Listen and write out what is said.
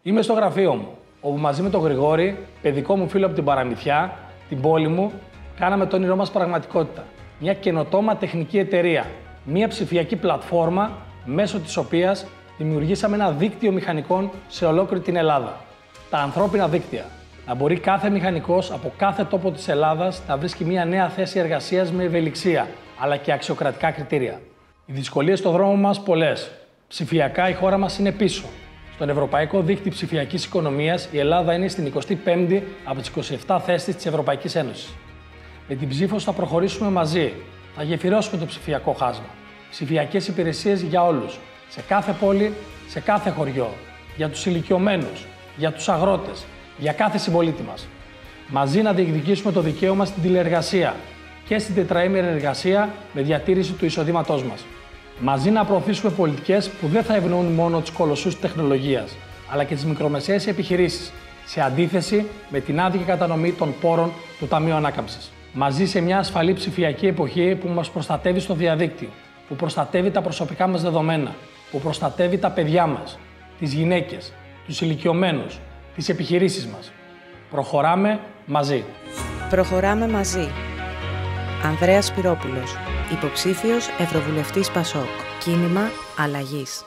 Είμαι στο γραφείο μου, όπου μαζί με τον Γρηγόρη, παιδικό μου φίλο από την Παραμυθιά, την πόλη μου, κάναμε το όνειρό μας πραγματικότητα. Μια καινοτόμα τεχνική εταιρεία, μια ψηφιακή πλατφόρμα, μέσω της οποίας δημιουργήσαμε ένα δίκτυο μηχανικών σε ολόκληρη την Ελλάδα. Τα ανθρώπινα δίκτυα. Να μπορεί κάθε μηχανικός από κάθε τόπο της Ελλάδας να βρίσκει μια νέα θέση εργασίας με ευελιξία, αλλά και αξιοκρατικά κριτήρια. Οι δυσκολίες στον δρόμο μας πολλές. Ψηφιακά η χώρα μας είναι πίσω. Στον Ευρωπαϊκό Δίκτυο Ψηφιακής Οικονομίας η Ελλάδα είναι στην 25η από τις 27 θέσεις της Ευρωπαϊκής Ένωσης. Με την ψήφο θα προχωρήσουμε μαζί. Θα γεφυρώσουμε το ψηφιακό χάσμα. Ψηφιακές υπηρεσίες για όλους. Σε κάθε πόλη, σε κάθε χωριό. Για τους ηλικιωμένους, για τους αγρότες, για κάθε συμπολίτη μας. Μαζί να διεκδικήσουμε το δικαίωμα στην τηλεεργασία και στην τετραήμερη εργασία με διατήρηση του εισοδήματός μας. Μαζί να προωθήσουμε πολιτικές που δεν θα ευνοούν μόνο τους κολοσσούς της τεχνολογίας, αλλά και τις μικρομεσαίες επιχειρήσεις, σε αντίθεση με την άδικη κατανομή των πόρων του Ταμείου Ανάκαμψης. Μαζί σε μια ασφαλή ψηφιακή εποχή που μας προστατεύει στο διαδίκτυο, που προστατεύει τα προσωπικά μας δεδομένα, που προστατεύει τα παιδιά μας, τις γυναίκες, τους ηλικιωμένους, τις επιχειρήσεις μας. Προχωράμε μαζί. Προχωράμε μαζί. Ανδρέας Σπυρόπουλος, υποψήφιος Ευρωβουλευτής Πασόκ. Κίνημα Αλλαγής.